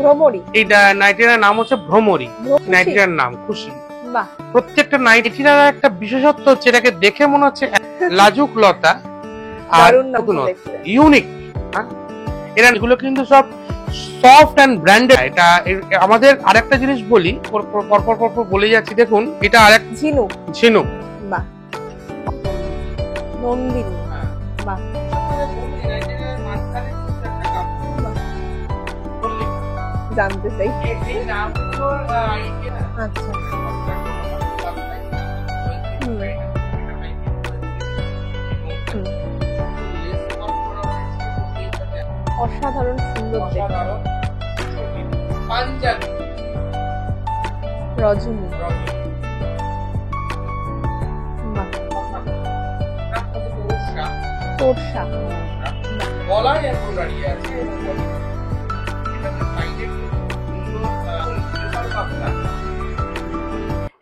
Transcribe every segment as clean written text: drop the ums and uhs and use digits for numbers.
ভ্রমরি, এইটা নাইটির নাম হচ্ছে ভ্রমরি, নাইটির নাম খুশি। বাহ, প্রত্যেকটা নাইটির একটা বিশেষত্ব হচ্ছে এটাকে দেখে মনে হচ্ছে লাজুক লতা আর ইউনিক। এগুলো কিন্তু সব সফট এন্ড ব্র্যান্ডেড। এটা আমাদের আরেকটা জিনিস বলি, পরপর বলে যাচ্ছি, দেখুন এটা আরেক ঝিনুক, ঝিনুক, বাহ, নন্দিনী, বাহ, জানতে চাই। আচ্ছা, অসাধারণ সুন্দর দেখতে। রজনী, তোরসা, গলায় এখন দাঁড়িয়ে আছে।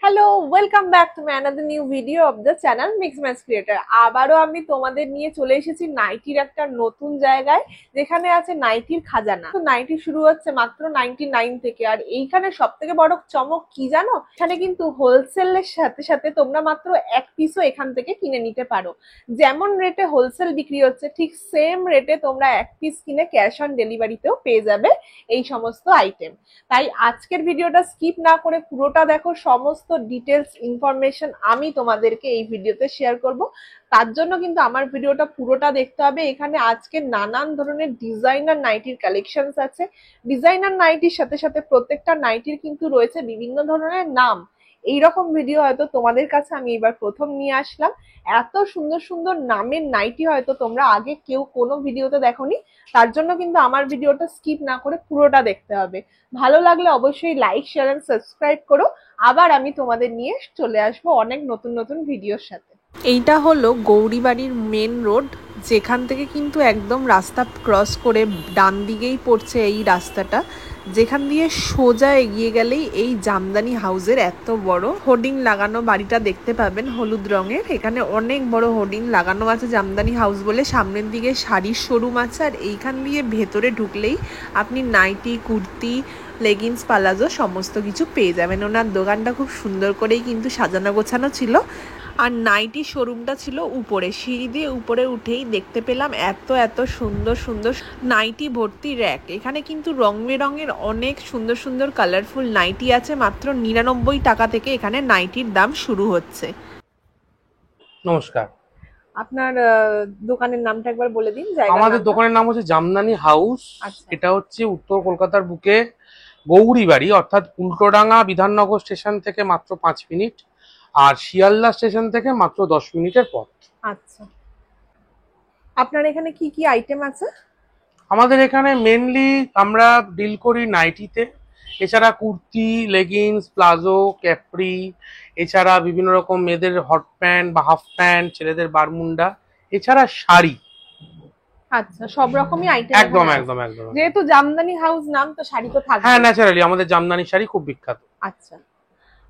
Hello, welcome back to my another new video of the channel mix match creator. আবারও আমি তোমাদের নিয়ে চলে এসেছি নাইটির একটা নতুন জায়গায়, যেখানে আছে নাইটির খাজানা। তো নাইটি শুরু হচ্ছে মাত্র 99 থেকে। আর এইখানে সব থেকে বড় চমক কি জানো? এখানে কিন্তু হোলসেলের সাথে সাথে তোমরা মাত্র এক পিসও এখান থেকে কিনে নিতে পারো। যেমন রেটে হোলসেল বিক্রি হচ্ছে, ঠিক সেম রেটে তোমরা এক পিস কিনে ক্যাশ অন ডেলিভারিতেও পেয়ে যাবে এই সমস্ত আইটেম। তাই আজকের ভিডিওটা স্কিপ না করে পুরোটা দেখো। সমস্ত ডিটেলস ইনফরমেশন আমি তোমাদেরকে এই ভিডিওতে শেয়ার করব। তার জন্য কিন্তু আমার ভিডিওটা পুরোটা দেখতে হবে। এখানে আজকে নানান ধরনের ডিজাইনার নাইটির কালেকশনস আছে। ডিজাইনার নাইটির সাথে সাথে প্রত্যেকটা নাইটির কিন্তু রয়েছে বিভিন্ন ধরনের নাম। এইরকম ভিডিও হয়তো তোমাদের কাছে আমি এবার প্রথম নিয়ে আসলাম। এত সুন্দর সুন্দর নামের নাইটি হয়তো তোমরা আগে কেউ কোনো ভিডিওতে দেখোনি। তার জন্য কিন্তু আমার ভিডিওটা স্কিপ না করে পুরোটা দেখতে হবে। ভালো লাগলে অবশ্যই লাইক, শেয়ার এন্ড সাবস্ক্রাইব করো। আবার আমি তোমাদের নিয়ে চলে আসবো অনেক নতুন নতুন ভিডিওর সাথে। এইটা হলো গৌরীবাড়ির মেন রোড, যেখান থেকে কিন্তু একদম রাস্তা ক্রস করে ডান দিকেই পড়ছে এই রাস্তাটা, যেখান দিয়ে সোজা এগিয়ে গেলেই এই জামদানি হাউসের এত বড় হোর্ডিং লাগানো বাড়িটা দেখতে পাবেন, হলুদ রঙের। এখানে অনেক বড় হোর্ডিং লাগানো আছে জামদানি হাউস বলে। সামনের দিকে শাড়ির শোরুম আছে, আর এইখান দিয়ে ভেতরে ঢুকলেই আপনি নাইটি, কুর্তি, লেগিংস, পালাজো সমস্ত কিছু পেয়ে যাবেন। ওনার দোকানটা খুব সুন্দর করেই কিন্তু সাজানো গোছানো ছিল। আর নাইটি শোরুমটা ছিল উপরে, সিঁড়ি দিয়ে উপরে উঠেই দেখতে পেলাম এত এত সুন্দর সুন্দর নাইটি ভর্তি র্যাক। এখানে কিন্তু রং বেরঙের অনেক সুন্দর সুন্দর কালারফুল নাইটি আছে। মাত্র 99 টাকা থেকে এখানে নাইটির দাম শুরু হচ্ছে। নমস্কার, আপনার দোকানের নামটা একবার বলে দিন। আমাদের দোকানের নাম হচ্ছে জামদানি হাউস। এটা হচ্ছে উত্তর কলকাতার বুকে গৌরীবাড়ি, অর্থাৎ উল্টোডাঙ্গা বিধাননগর স্টেশন থেকে মাত্র 5 মিনিট, আর শিয়ালদা স্টেশন থেকে মাত্র 10 মিনিটের পথ। আচ্ছা, আপনার এখানে কি কি আইটেম আছে? আমাদের এখানে মেনলি আমরা ডিল করি নাইটিতে, এছাড়া কুর্তি, লেগিংস, প্লাজো, ক্যাপ্রি, এছাড়া বিভিন্ন রকম মেয়েদের হট প্যান্ট বা হাফ প্যান্ট, ছেলেদের বারমুন্ডা, এছাড়া শাড়ি। আচ্ছা, সব রকমই আইটেম। একদম একদম একদম। যেহেতু জামদানি হাউস নাম, তো শাড়ি তো থাকবে। হ্যাঁ, ন্যাচারালি আমাদের জামদানি শাড়ি খুব বিখ্যাত। আচ্ছা,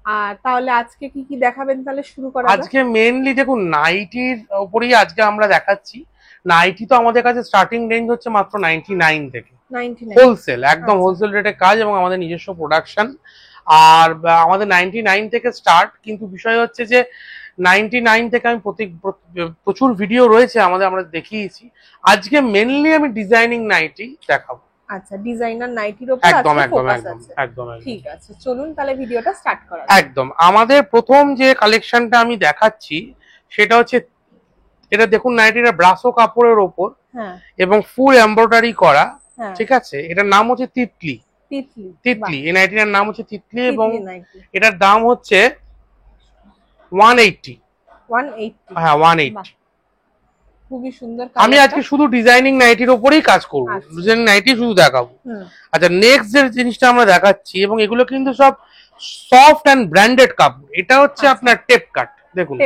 আর তাহলে আজকে কি কি দেখাবেন? তাহলে শুরু করা যাক। আজকে মেইনলি দেখুন নাইটির উপরেই আজকে আমরা দেখাচ্ছি। নাইটি তো আমাদের কাছে স্টার্টিং রেঞ্জ হচ্ছে মাত্র 99 থেকে, হোলসেল, একদম হোলসেল রেটে কাজ এবং আমাদের নিজস্ব প্রোডাকশন। আর আমাদের 99 থেকে স্টার্ট, কিন্তু বিষয় হচ্ছে যে 99 থেকে আমি প্রচুর ভিডিও রয়েছে আমাদের, আমরা দেখিয়েছি। আজকে মেইনলি আমি ডিজাইনিং নাইটি দেখাবো। আচ্ছা, ডিজাইনার নাইটির উপর একদম আজকে একদম ফোকাস একদম আছে। একদম। ঠিক আছে, চলুন তাহলে ভিডিওটা স্টার্ট করা যাক। একদম। আমাদের প্রথম যে কালেকশনটা আমি দেখাচ্ছি সেটা হচ্ছে, এটা দেখুন নাইটিটা ব্রাসো কাপড়ের ওপর এবং ফুল এমব্রয়ডারি করা। ঠিক আছে, এটার নাম হচ্ছে তিতলি। তিতলি, এই নাইটিটার নাম হচ্ছে তিতলি এবং এটার দাম হচ্ছে 180। হ্যাঁ, 180। খুবই সুন্দর। আমি আজকে শুধু ডিজাইনিং নাইটির উপরেই কাজ করবো, ডিজাইনিং নাইটি শুধু দেখাবো। আচ্ছা, নেক্সট যে জিনিসটা আমরা দেখাচ্ছি, এবং এগুলো কিন্তু সব সফট এন্ড ব্র্যান্ডেড কাপড়। এটা হচ্ছে আপনার টেপ কাট। দেখুন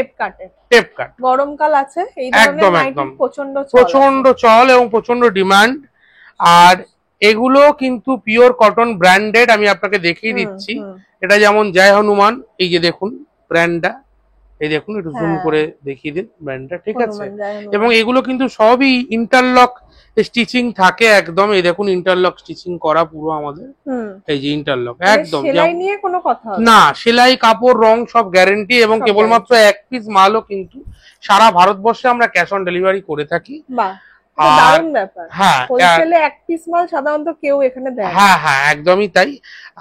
টেপ কাট, গরমকাল আছে, এই ধরনের নাইটি প্রচন্ড চল এবং প্রচন্ড ডিমান্ড। আর এগুলো কিন্তু পিওর কটন ব্র্যান্ডেড। আমি আপনাকে দেখিয়ে দিচ্ছি। এটা যেমন জয় হনুমান, এই যে দেখুন ব্র্যান্ডটা, এই দেখুন একটু জুম হ্যাঁ। করে দেখিয়ে দিন ব্র্যান্ডটা, ঠিক আছে। হনুমান যায়, হনুমান। এবং এগুলো কিন্তু সবই ইন্টারলক স্টিচিং থাকে একদম, এই দেখুন ইন্টারলক স্টিচিং করা পুরো আমাদের, এই যে ইন্টারলক একদম। সেলাই নিয়ে কোনো কথা হবে না, সেলাই কাপড় রং সব গ্যারেন্টি, এবং সব কেবলমাত্র এক পিস মালও কিন্তু সারা ভারতবর্ষে আমরা ক্যাশ অন ডেলিভারি করে থাকি। বাহ, দারুণ ব্যাপার। হ্যাঁ, হোলসেলে এক পিস মাল সাধারণত কেউ এখানে দেয় না। হ্যাঁ হ্যাঁ একদমই তাই।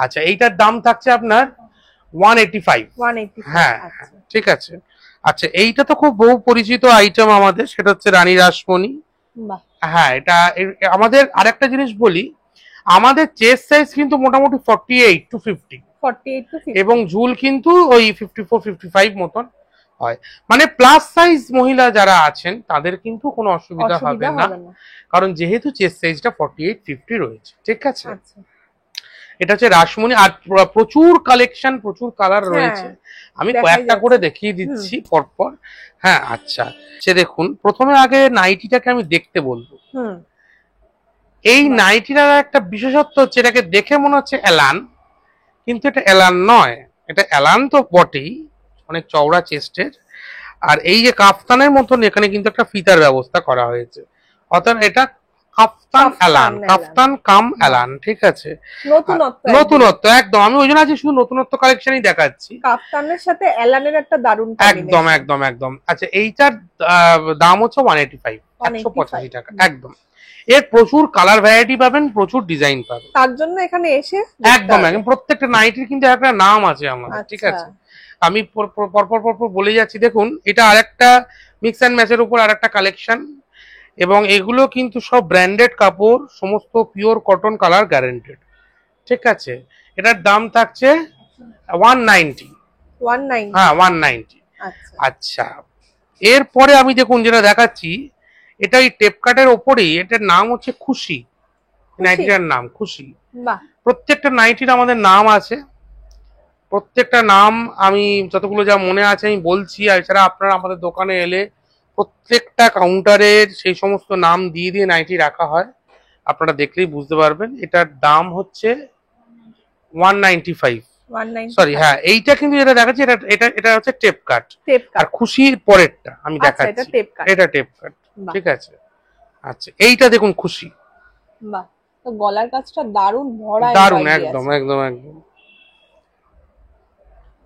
আচ্ছা, এইটার দাম থাকছে আপনার 185। 185, হ্যাঁ আচ্ছা। ঠিক আছে। আচ্ছা, এইটা তো খুব বহু পরিচিত আইটেম আমাদের, সেটা হচ্ছে রানী রাসমণি। বাহ, হ্যাঁ, এটা আমাদের আরেকটা জিনিস বলি, আমাদের চেস্ট সাইজ কিন্তু মোটামুটি 48 to 50, 48 to 50, এবং ঝুল কিন্তু ওই 54 55 মতন হয়। মানে প্লাস সাইজ মহিলা যারা আছেন তাদের কিন্তু কোনো অসুবিধা হবে না, কারণ যেহেতু চেস্ট সাইজটা 48 50 রয়েছে, ঠিক আছে। আচ্ছা। এটা হচ্ছে রাসমণি, আর প্রচুর কালেকশন, প্রচুর কালার রয়েছে, আমি কয়েকটা করে দেখিয়ে দিচ্ছি পরপর। হ্যাঁ, আচ্ছা, সে দেখুন প্রথমে আগে নাইটিটাকে আমি দেখতে বলবো। এই নাইটিটার একটা বিশেষত্ব হচ্ছে, এটাকে দেখে মনে হচ্ছে এলান, কিন্তু এটা এলান নয়। এটা এলান তো বটেই, অনেক চওড়া চেস্টের, আর এই যে কাফতানের মতন এখানে কিন্তু একটা ফিতার ব্যবস্থা করা হয়েছে, অর্থাৎ এটা কাফতান এলান, কাফতান কাম এলান, ঠিক আছে। নতুনত্ব একদম, আমি ওই জন্য আজকে শুধু নতুনত্ব কালেকশনই দেখাচ্ছি। কাফতানের সাথে এলানের একটা দারুণ একদম একদম একদম। আচ্ছা, এইটার দাম হচ্ছে 185, 185 টাকা একদম। এর প্রচুর কালার ভ্যারাইটি পাবেন, প্রচুর ডিজাইন পাবেন, তার জন্য এখানে এসে একদম একদম। প্রত্যেকটা নাইটির কিন্তু একটা নাম আছে আমাদের, ঠিক আছে। আমি পরপর বলে যাচ্ছি। দেখুন, এটা আরেকটা মিক্স অ্যান্ড ম্যাচের উপর আরেকটা কালেকশন, এবং এগুলো কিন্তু সব ব্র্যান্ডেড কাপড়, সমস্ত পিওর কটন, কালার গ্যারেন্টেড, ঠিক আছে। এটার দাম থাকছে 190। হ্যাঁ, 190। আচ্ছা, এরপরে আমি দেখুন যেটা দেখাচ্ছি, এটা এই টেপ কাটের ওপরেই, এটার নাম হচ্ছে খুশি, নাইটিটার নাম খুশি। প্রত্যেকটা নাইটির আমাদের নাম আছে, প্রত্যেকটা নাম আমি যতগুলো যা মনে আছে আমি বলছি, আর এছাড়া আপনারা আমাদের দোকানে এলে প্রত্যেকটা কাউন্টারের সেই সমস্ত নাম দিয়ে দিয়ে নাইটি রাখা হয়, আপনারা দেখলেই বুঝতে পারবেন। এটার দাম হচ্ছে 195, সরি, হ্যাঁ এইটা কিন্তু যেটা দেখাচ্ছি এটা এটা এটা হচ্ছে টেপ কাট, আর খুশির পরেরটা আমি দেখাচ্ছি, এটা টেপ কাট, ঠিক আছে। আচ্ছা, এইটা দেখুন খুশি, বাহ, তো গলার কাজটা দারুণ ভরা, দারুণ একদম একদম একদম,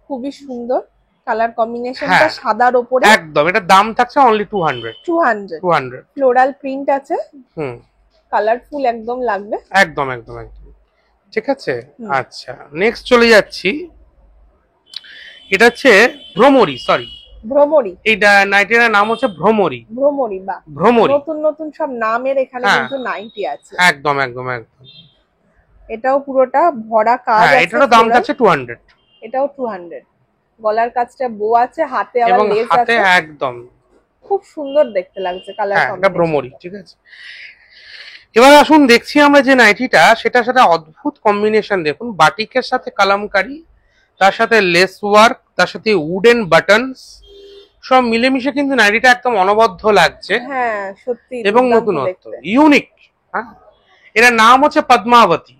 খুবই সুন্দর কালার কম্বিনেশনটা সাদার উপরে একদম। এটার দাম থাকছে অনলি 200। ফ্লোরাল প্রিন্ট আছে, কালারফুল একদম লাগবে, একদম একদম একদম, ঠিক আছে। আচ্ছা, নেক্সট চলে যাচ্ছি, এটা হচ্ছে ভ্রমরি, সরি ভ্রমরি, এইটা নাইটির নাম হচ্ছে ভ্রমরি। বা ভ্রমরি, নতুন নতুন সব নামের এখানে কিন্তু নাইটি আছে, একদম একদম একদম। এটাও পুরোটা ভরা কাজ আছে, এটারও দাম থাকছে 200, এটাও 200। গলার কাজটা বো আছে, হাতে আবার লেস আছে, একদম খুব সুন্দর দেখতে লাগছে কালার কম্বিনেশন, এটা ভ্রমরি, ঠিক আছে। এবার আসুন দেখছি আমরা যে নাইটিটা, সেটার সাথে অদ্ভুত কম্বিনেশন দেখুন, বাটিকের সাথে কালামকারি, তার সাথে লেস ওয়ার্ক, তার সাথে উডেন বাটনস, সব মিলেমিশে কিন্তু নাইটিটা একদম অনবদ্য লাগছে, হ্যাঁ সত্যি, এবং নতুনত্ব, ইউনিক। হ্যাঁ, এর নাম হচ্ছে পদ্মাবতী।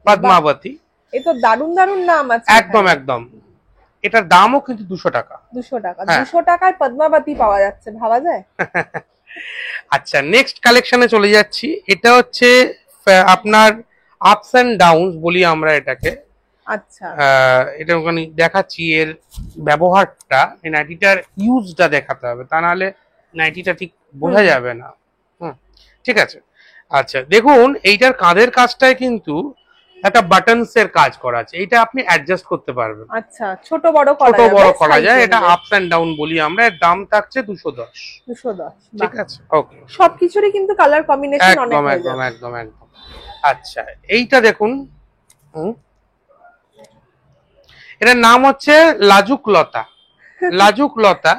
পদ্মাবতী, এই তো দারুণ দারুণ নাম আছে, একদম একদম। এটার দামও কিন্তু 200 টাকা। 200 টাকায় পদ্মাবতী পাওয়া যাচ্ছে, ভাবা যায়। আচ্ছা, নেক্সট কালেকশনে চলে যাচ্ছি। এটা হচ্ছে আপনার আপস এন্ড ডাউনস বলি আমরা এটাকে। আচ্ছা, এটা ওখানে দেখাচ্ছি এর ব্যবহারটা, এই নাইটিটার ইউজটা দেখাতে হবে, তা নাহলে নাইটিটা ঠিক বোঝা যাবে না। ঠিক আছে। আচ্ছা, দেখুন এইটার কাঁধের কাজটায় কিন্তু একটা বাটনস এর কাজ করা আছে, এটা আপনি অ্যাডজাস্ট করতে পারবেন। আচ্ছা, ছোট বড় করা যায়, এটা আপস এন্ড ডাউন বলি আমরা। এর দাম থাকছে 210। ঠিক আছে, ওকে। সবকিছুরই কিন্তু কালার কম্বিনেশন অনেক, একদম একদম একদম একদম। আচ্ছা, এইটা দেখুন, এটার নাম হচ্ছে লাজুক লতা। লাজুক লতা,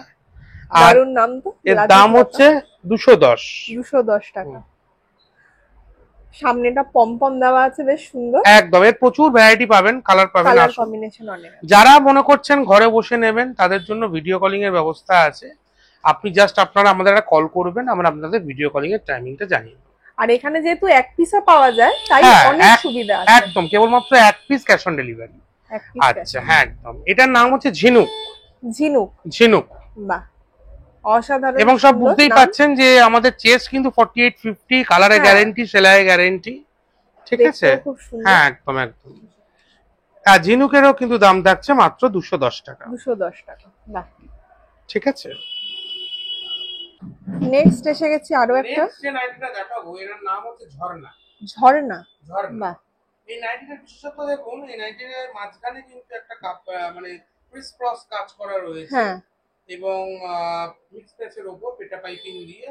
দারুণ নাম তো। এর দাম হচ্ছে 210 টাকা। সামনেটা পমপম দেওয়া আছে, বেশ সুন্দর, একদম। এর প্রচুর ভ্যারাইটি পাবেন, কালার পাবেন, কালার কম্বিনেশন অনেক। যারা মনে করছেন ঘরে বসে নেবেন, তাদের জন্য ভিডিও কলিং এর ব্যবস্থা আছে। আপনি জাস্ট আপনারা আমাদের একটা কল করবেন, আমরা আপনাদের ভিডিও কলিং এর টাইমিংটা জানিয়ে দেব। আর এখানে যেহেতু এক পিসা পাওয়া যায়, তাই অনেক সুবিধা আছে, একদম। কেবলমাত্র এক পিস ক্যাশ অন ডেলিভারি। আচ্ছা, হ্যাঁ একদম। এটার নাম হচ্ছে ঝিনুক। ঝিনুক। ঝিনুক। বাহ, অসাধারণ। এবং সব সুন্দর বুঝতেই নাম। পাচ্ছেন যে আমাদের চেস্ট কিন্তু 4850, কালারে হ্যাঁ। গ্যারেন্টি, সেলাইয়ে গ্যারেন্টি, ঠিক আছে? দেখতেও খুব সুন্দর। হ্যাঁ, একদম একদম। আর ঝিনুকেরও কিন্তু দাম থাকছে মাত্র 210 টাকা। 210 টাকা। বাহ, ঠিক আছে। নেক্সট এসে গেছি আরো একটা। নেক্সট যে নাইটিটা দেখাবো এর নাম হচ্ছে ঝর্ণা। ঝর্ণা। ঝর্ণা। বাহ, এই নাইটিটার বিশেষত্ব দেখুন, এই নাইটিটার মাঝখানে কিন্তু একটা মানে ক্রিস ক্রস কাজ করা রয়েছে। হ্যাঁ। এবং মিক্স প্যাচের উপর পেটা পাইপিং দিয়ে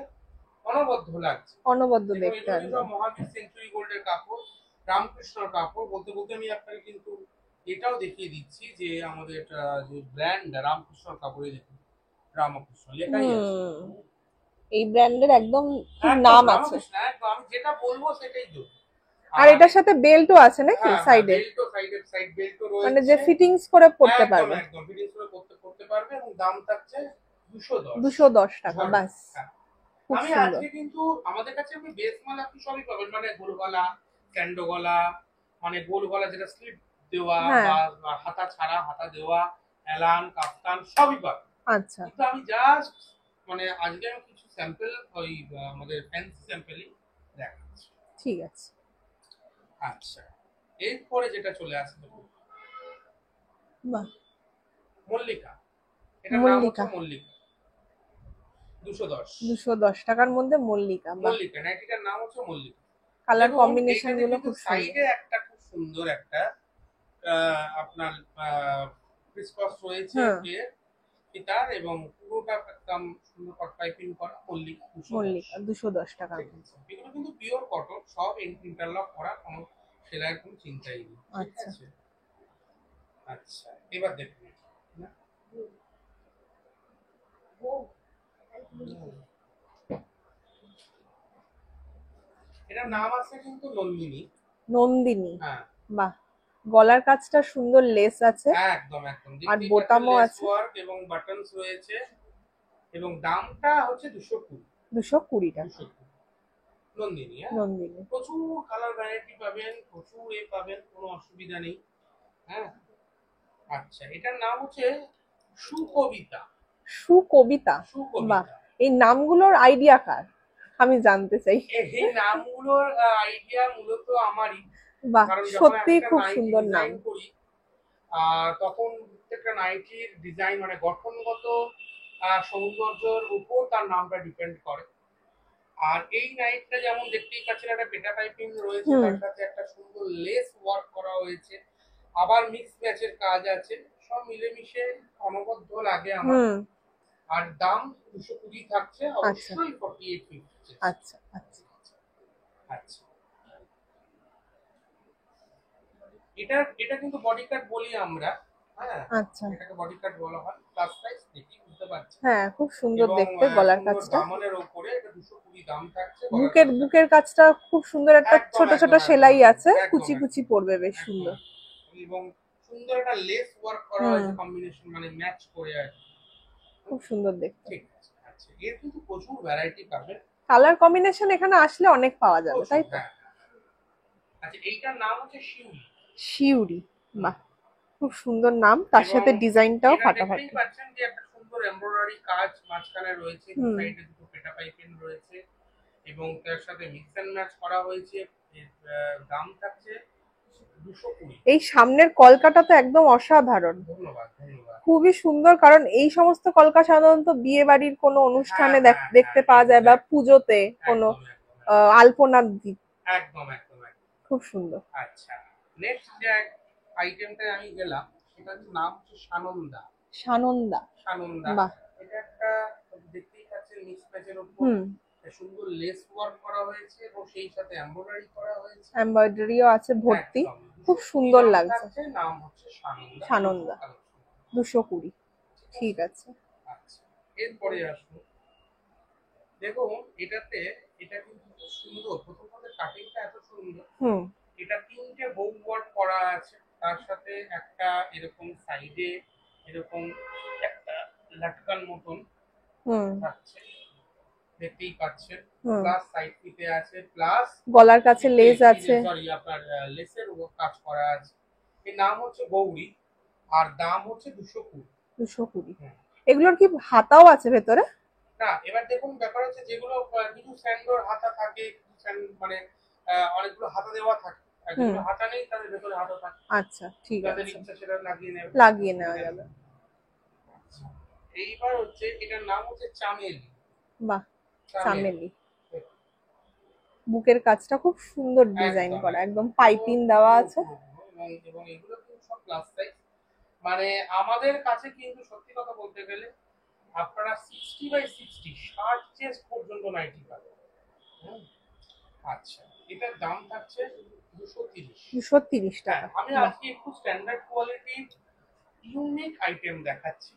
অনবদ্য লাগছে। অনবদ্য এবং দেখতে এগুলো কিন্তু একদম। মহাবীর সেঞ্চুরি গোল্ডের কাপড়, রামকৃষ্ণর কাপড়। বলতে বলতে আমি আপনাকে কিন্তু এটাও দেখিয়ে দিচ্ছি যে আমাদের যে ব্র্যান্ড রামকৃষ্ণর কাপড়ে দেখুন রামকৃষ্ণ লেখাই আছে। এই ব্র্যান্ডের একদম খুব একদম নাম আছে। রামকৃষ্ণ, একদম আমি যেটা বলবো সেটাই তো। আর এটার সাথে বেল্টও আছে নাকি সাইডে? বেল্টও, সাইড বেল্টও রয়েছে, মানে যে ফিটিংস করে পড়তে পারবে। একদম ফিটিংস করে পড়তে পারবে। এবং দাম থাকছে 210। 210 টাকা। বাস, খুব আমি সুন্দর। আজকে কিন্তু আমাদের কাছে আপনি বেস মাল আপনি সবই পাবেন, মানে গোল গলা, স্যান্ডো গলা, মানে গোল গলা যেটা স্লিপ দেওয়া হ্যাঁ। বা হাতা ছাড়া হাতা দেওয়া, এলান, কাফতান সবই পাবেন। আচ্ছা, কিন্তু আমি জাস্ট মানে আজকে আমি কিছু স্যাম্পল ওই আমাদের ফ্যান্সি স্যাম্পলই দেখাচ্ছি। ঠিক আছে। আচ্ছা, এরপরে যেটা চলে আসবে বাহ, মল্লিকা। এটার নাম মল্লিকা। হচ্ছে মল্লিকা, 210। 210 টাকার মধ্যে মল্লিকা। বাহ, মল্লিকা নাইটিটার নাম হচ্ছে মল্লিকা। কালার দেখুন, কম্বিনেশন এখানে গুলো কিন্তু খুব সুন্দর। সাইডে একটা খুব সুন্দর একটা আপনার ক্রিসক্রস রয়েছে হ্যাঁ। এর ফিতার, এবং পুরোটা একদম সুন্দর কট পাইপিং করা মল্লিকা 210। মল্লিকা 210 টাকা। ঠিক আছে। এগুলো কিন্তু পিওর কটন, সব ইন্টারলক করা, কোনো সেলাইয়ের কোনো চিন্তাই নেই। ঠিক আচ্ছা। আছে। আচ্ছা, এবার দেখুন না? এটার নাম আছে কিন্তু নন্দিনী। নন্দিনী। হ্যাঁ। বাহ, গলার কাজটা সুন্দর, লেস আছে একদম একদম। আর বোতামও আছে, ওয়ার্ক এবং বাটনস রয়েছে। এবং দামটা হচ্ছে 220। 220 টাকা। 220 নন্দিনী। হ্যাঁ, নন্দিনী। প্রচুর কালার ভ্যারাইটি পাবেন, প্রচুর পাবেন, কোনো অসুবিধা নেই। হ্যাঁ। আচ্ছা, এটার নাম হচ্ছে সুকবিতা। সুকবিতা। বাহ, সুকবিতা। এই নামগুলোর আইডিয়া কার আমি জানতে চাই। এই নামগুলোর আইডিয়া মূলত আমারই। বাহ, কারণ যখন সত্যি একটা খুব নাইটি সুন্দর নাম। ডিজাইন করি তখন প্রত্যেকটা নাইটির ডিজাইন মানে গঠনগত সৌন্দর্যের উপর তার নামটা ডিপেন্ড করে। আর এই নাইটটা যেমন দেখতেই পাচ্ছেন একটা পেটা পাইপিং রয়েছে, তার সাথে একটা সুন্দর লেস ওয়ার্ক করা হয়েছে, আবার মিক্স ম্যাচের কাজ আছে, সব মিলেমিশে অনবদ্য লাগে আমার। আর দাম 220 থাকছে, অবশ্যই 4850। আচ্ছা আচ্ছা। আচ্ছা, এটা কিন্তু বডি কাট বলি আমরা। হ্যাঁ। আচ্ছা। এটাকে বডি কাট বলা হয়। প্লাস সাইজ দেখি বুঝতে পারছেন। হ্যাঁ, খুব সুন্দর দেখতে গলার কাজটা। দামানের উপরে এটা 220 দাম থাকছে। বুকের কাজটা খুব সুন্দর, একটা একদম, ছোট ছোট একদম, সেলাই আছে, একদম, কুচি একদম, কুচি পড়বে, বেশ একদম। সুন্দর। এবং সুন্দর একটা লেস ওয়ার্ক করা হয়েছে, কম্বিনেশন মানে ম্যাচ করে আছে, খুব সুন্দর দেখতে। ঠিক আছে। আচ্ছা, এর কিন্তু প্রচুর ভ্যারাইটি পাবেন, কালার কম্বিনেশন এখানে আসলে অনেক পাওয়া যাবে, তাই তো? হ্যাঁ। আচ্ছা, এইটার নাম হচ্ছে শিউলি। শিউরি। বাহ, খুব সুন্দর নাম, তার সাথে ডিজাইনটাও ফাটাফাটি। দেখতেই পাচ্ছেন যে একটা সুন্দর এমব্রয়ডারি কাজ মাঝখানে রয়েছে, সাইডে দুটো পেটা পাইপিং রয়েছে, এবং তার সাথে মিক্স এন্ড ম্যাচ করা হয়েছে। এর দাম থাকছে 220। এই সামনের কলকাটা তো একদম অসাধারণ। ধন্যবাদ ধন্যবাদ। খুবই সুন্দর, কারণ এই সমস্ত কলকা সাধারণত বিয়ে বাড়ির কোনো অনুষ্ঠানে দেখতে পাওয়া যায়, বা পুজোতে কোনো আলপনার দিক। একদম একদম একদম, খুব সুন্দর। আচ্ছা, নেক্সট যে আইটেমটা আমি গেলাম সেটার নাম হচ্ছে সানন্দা। সানন্দা। সানন্দা। বাহ, এটা একটা দেখতেই পাচ্ছেন মিক্স ম্যাচের উপর সুন্দর লেস ওয়ার্ক করা হয়েছে, এবং সেই সাথে এমব্রয়ডারি করা হয়েছে, এমব্রয়ডারিও আছে ভর্তি, খুব সুন্দর লাগছে। নাম হচ্ছে সানন্দা। সানন্দা 220। ঠিক আছে। আচ্ছা, এরপরে আসুন, দেখুন এটাতে এটা কিন্তু খুব সুন্দর, প্রথম কথা কাটিংটা এত সুন্দর। এটা 3টে বউ ওয়ার্ক করা আছে, তার সাথে একটা এরকম সাইডে এরকম একটা লাটকান মতন থাকছে, দেখতেই পাচ্ছেন। প্লাস সাইড পিতে আছে, প্লাস গলার কাছে লেস আছে, সরি আপনার লেসের কাজ করা আছে। এর নাম হচ্ছে গৌরী, আর দাম হচ্ছে 220। 220। হুম। এগুলোর কি হাতাও আছে ভেতরে? না, এবার দেখুন ব্যাপার হচ্ছে যেগুলো কিছু স্যান্ডোর হাতা থাকে, মানে অনেকগুলো হাতা দেওয়া থাকে, আর হুম। যেগুলো হাতা নেই তাদের ভেতরে হাতা থাকে। আচ্ছা, ঠিক যাদের আছে, ইচ্ছা সেটা লাগিয়ে নেবে, লাগিয়ে নেওয়া যাবে। আচ্ছা, এইবার হচ্ছে এটার নাম হচ্ছে চামেলি। বাহ, চামেলি, চামেলি। বুকের কাজটা খুব সুন্দর ডিজাইন একদম করা, একদম একদম পুরো পাইপিং দেওয়া পুরো আছে। পুরো পুরো। এবং এগুলো কিন্তু সব প্লাস সাইজ। মানে আমাদের কাছে কিন্তু সত্যি কথা বলতে গেলে আপনারা 60x60 60 চেস্ট পর্যন্ত নাইটি পাবেন। হুম, আচ্ছা, এটার দাম থাকছে 230। 230 হ্যাঁ, টাকা। আমি বাহ, আজকে একটু স্ট্যান্ডার্ড কোয়ালিটির ইউনিক আইটেম দেখাচ্ছি।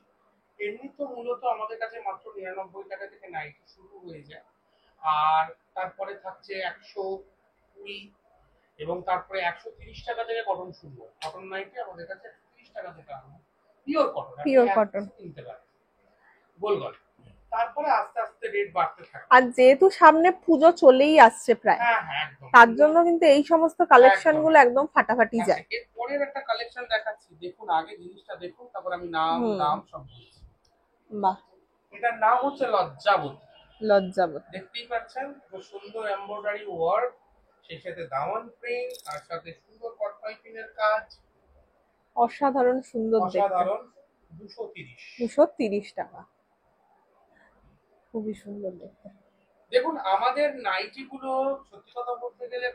এমনি তো মূলত আমাদের কাছে মাত্র 99 টাকা থেকে নাইটি শুরু হয়ে যায়, আর তারপরে থাকছে 120, এবং তারপরে 130 টাকা থেকে কটন শুরু হয়। কটন নাইটি আমাদের কাছে 130 টাকা থেকে আরম্ভ, পিওর কটন আপনি পিওর এক কটন। পিসও কিনতে পারেন গোল গল। তারপরে আস্তে আস্তে রেট বাড়তে থাকে। আর যেহেতু সামনে পুজো চলেই আসছে প্রায়, হ্যাঁ হ্যাঁ, একদম তার জন্য কিন্তু এই সমস্ত কালেকশন একদম গুলো একদম ফাটাফাটি আচ্ছা, যায়। এর পরের একটা কালেকশন দেখাচ্ছি, দেখুন আগে জিনিসটা দেখুন, তারপর আমি নাম হুম। দাম সব বলছি। বাহ, এটার নাম হচ্ছে লজ্জাবতী। লজ্জাবতী। দেখতেই পাচ্ছেন খুব সুন্দর এমব্রয়ডারি ওয়ার্ক, সেই সাথে দামান প্রিন্ট, তার সাথে সুন্দর কট পাইপিং এর কাজ, অসাধারণ সুন্দর দেখতে। অসাধারণ। 230। 230 টাকা, খুবই সুন্দর দেখতে। দেখুন আমাদের নাইটি গুলো সত্যি কথা বলতে গেলে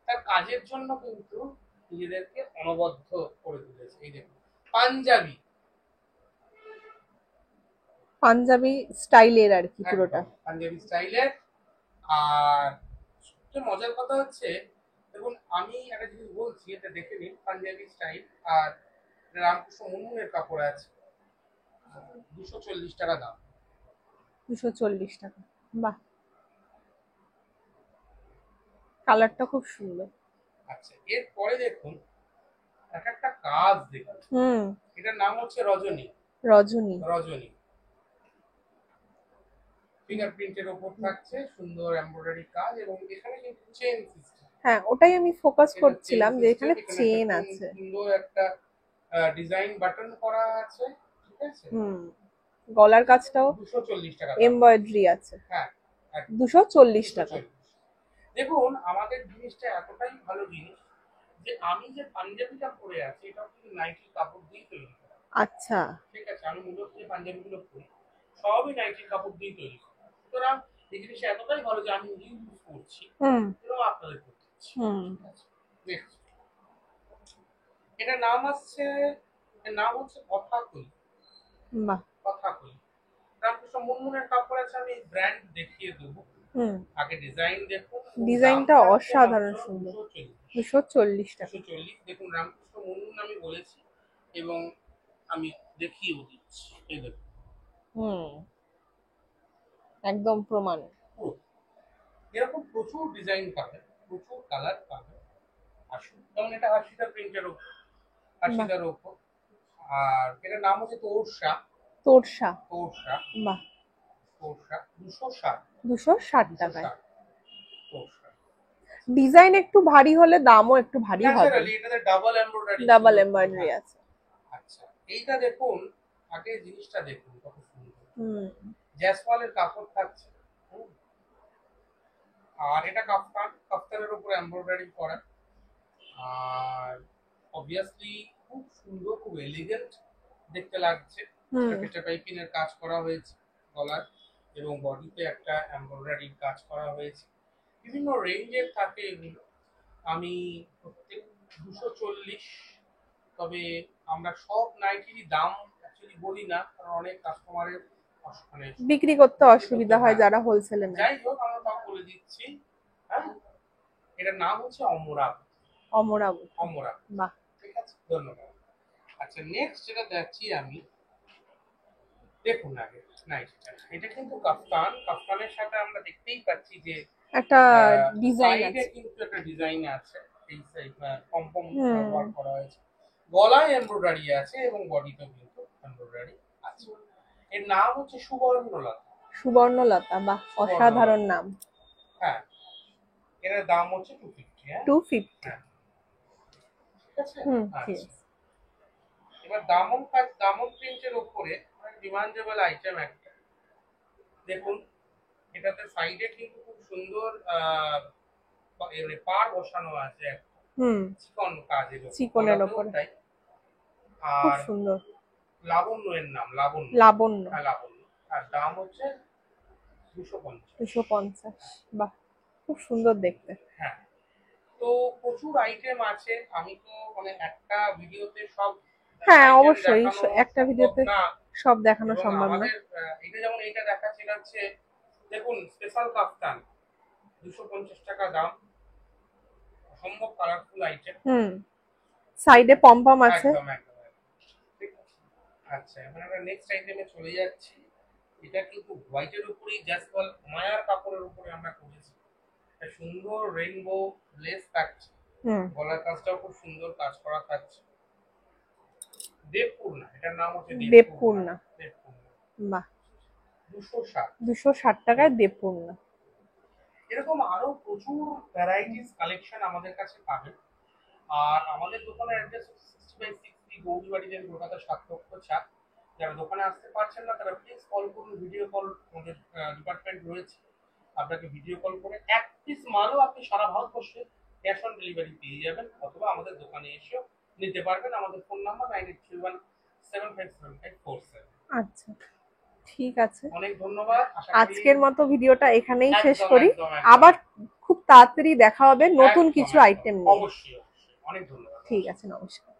তার কাজের জন্য কিন্তু নিজেদেরকে অনবদ্য করে তুলেছে। এই দেখুন পাঞ্জাবি, পাঞ্জাবি স্টাইলের আর কি পুরোটা। একদম পাঞ্জাবি স্টাইলের। আর সবচেয়ে মজার কথা হচ্ছে, দেখুন আমি একটা জিনিস বলছি, এটা দেখে নিন, পাঞ্জাবি স্টাইল আর রামকৃষ্ণ মুর্মুনের কাপড় আছে, 240 টাকা দাম। 240 টাকা। বাহ, কালারটা খুব সুন্দর। আচ্ছা, এরপরে দেখুন এক একটা কাজ দেখুন, হুম। এটার নাম হচ্ছে রজনী। রজনী। রজনী ফিঙ্গারপ্রিন্টের ওপর থাকছে সুন্দর এমব্রয়ডারি কাজ, এবং এখানে কিন্তু চেন সিস্টেম। হ্যাঁ, ওটাই আমি ফোকাস এটা চেন করছিলাম যে সিস্টেম, এখানে এখানে চেন দেখুন আছে। সুন্দর একটা ডিজাইন বাটন করা আছে, ঠিক আছে। হুম, গলার কাজটাও 240 টাকা দাম। এমব্রয়ডারি আছে। হ্যাঁ, একদম 240 টাকা। 240। দেখুন আমাদের জিনিসটা এতটাই ভালো জিনিস যে আমি যে পাঞ্জাবিটা পরে আছি এটাও কিন্তু নাইটি কাপড় দিয়ে তৈরি করা। আচ্ছা। ঠিক আছে, আমি মূলত যে পাঞ্জাবিগুলো পরি সবই নাইটি কাপড় দিয়ে তৈরি করা, সুতরাং এই জিনিসটা এতটাই ভালো যে আমি নিজেই ইউজ করছি হুম। এবং আপনাদের করতে দিচ্ছি। হুম। ঠিক আছে, নেক্সট এটার নাম আসছে, এর নাম হচ্ছে কথাকলি। বাহ। কথাকলি রামকৃষ্ণ মুর্মুনের কাপড় আছে, আমি ব্র্যান্ড দেখিয়ে দেবো। হুম। আগে ডিজাইন দেখুন, ডিজাইনটা অসাধারণ সুন্দর। 240 টাকা। 240। দেখুন রামকৃষ্ণ মুর্মুন আমি বলেছি এবং আমি দেখিয়েও দিচ্ছি, এই দেখুন হুম, একদম প্রমাণ। পুরো এরকম প্রচুর ডিজাইন পাবেন, প্রচুর কালার পাবেন। আসুন, যেমন এটা হাসিটা প্রিন্টের ওপর, হাসিটার ওপর। আর এটার নাম হচ্ছে তোরসা। তোরসা। তোরসা, বাহ, তোরসা 260। 260 টাকায়। 260 তোরসা। ডিজাইন একটু ভারী হলে দামও একটু ভারী হবে। ন্যাচারালি এটাতে ডাবল এমব্রয়ডারি, ডাবল এমব্রয়ডারি আছে। আচ্ছা, এইটা দেখুন, আগে জিনিসটা দেখুন কত সুন্দর, হুম। জ্যাসওয়ালের কাপড় থাকছে। হুম, আর এটা কাফতান, কাফতানের উপর এমব্রয়ডারি করা, আর অবভিয়াসলি খুব সুন্দর, খুব এলিগেন্ট দেখতে লাগছে। হুম। পেটে পাইপিং এর কাজ করা হয়েছে গলার, এবং বডিতে একটা এমব্রয়ডারির কাজ করা হয়েছে। বিভিন্ন রেঞ্জের থাকে এগুলো, আমি প্রত্যেক 240। তবে আমরা সব নাইটিরই দাম অ্যাকচুয়ালি বলি না, কারণ অনেক কাস্টমারের মানে বিক্রি করতে অসুবিধা হয় যারা হোলসেলে নেয়। যাই হোক আমরা তাও বলে দিচ্ছি। হ্যাঁ, এটার নাম হচ্ছে অমরাবতী। অমরাবতী। অমরাবতী, বাহ। ঠিক আছে, ধন্যবাদ। আচ্ছা, নেক্সট যেটা দেখছি আমি, দেখুন আগে নাইটিটা, এটা কিন্তু কাফতান, কাফতানের সাথে আমরা দেখতেই পাচ্ছি যে একটা ডিজাইন সাইডে আছে। কিন্তু একটা ডিজাইন আছে, এই সাইড পম্পম হুম। ওয়ার্ক করা হয়েছে, গলায় এমব্রয়ডারি আছে এবং বডিতেও কিন্তু এমব্রয়ডারি আছে। এর নাম হচ্ছে সুবর্ণলতা। সুবর্ণলতা, বাহ, অসাধারণ নাম। হ্যাঁ, এর দাম হচ্ছে 250। হ্যাঁ 250। হ্যাঁ, ঠিক আছে। হুম, ঠিক আচ্ছা, আছে। এবার দামন কাজ, দামন প্রিন্টের উপরে ডিমান্ডেবল আইটেম একটা দেখুন, এটাতে সাইডে কিন্তু খুব সুন্দর পার বসানো আছে একটা চিকন কাজের উপর, চিকনের উপরে খুব আর সুন্দর। লাবণ্য এর নাম, লাবণ্য। লাবণ্য। হ্যাঁ লাবণ্য। আর দাম হচ্ছে 250। 250। বাহ, খুব সুন্দর দেখতে। হ্যাঁ, তো প্রচুর আইটেম আছে, আমি তো মানে একটা ভিডিওতে সব, হ্যাঁ item অবশ্যই দেখানো একটা সম্ভব ভিডিওতে না। সব দেখানো এবং সম্ভব না। আমাদের এটা যেমন এটা দেখাচ্ছে, এটা হচ্ছে দেখুন স্পেশাল কাফতান, 250 টাকা দাম, অসম্ভব কালারফুল আইটেম। সাইডে পমপম আছে। একদম একদম একদম। ঠিক আছে। আচ্ছা, এবার আমরা নেক্সট আইটেমে চলে যাচ্ছি। এটা কিন্তু হোয়াইটের উপরেই জাস্ট মায়ার কাপড়ের উপরে আমরা করেছি, একটা সুন্দর রেইনবো লেস থাকছে, গলার কাজটাও খুব সুন্দর কাজ করা থাকছে। দেবপূর্ণা, এটার নাম হচ্ছে দেবপূর্ণা। দেবপূর্ণা। বাহ, 260। 260 টাকায় দেবপূর্ণা। এরকম আরো প্রচুর ভ্যারাইটিস কালেকশন আমাদের কাছে পাবেন। আর আমাদের দোকানের অ্যাড্রেস 60/60 গৌরীবাড়ি, কলকাতা 7 যারা দোকানে আসতে পারছেন না তারা প্লিজ কল করুন, ভিডিও কল, আমাদের ডিপার্টমেন্ট রয়েছে, আপনাকে ভিডিও কল করে এক পিস মালও আপনি সারা ভারতবর্ষে ক্যাশ অন ডেলিভারি পেয়ে যাবেন, অথবা আমাদের দোকানে এসেও নিতে পারবেন। আমাদের ফোন নাম্বার 9831757547। আচ্ছা, ঠিক আছে, অনেক ধন্যবাদ। আজকের মতো ভিডিওটা এখানেই শেষ করি। একদম। আবার খুব তাড়াতাড়ি দেখা হবে নতুন কিছু আইটেম নিয়ে। অবশ্যই অবশ্যই, অনেক ধন্যবাদ। ঠিক আছে, নমস্কার।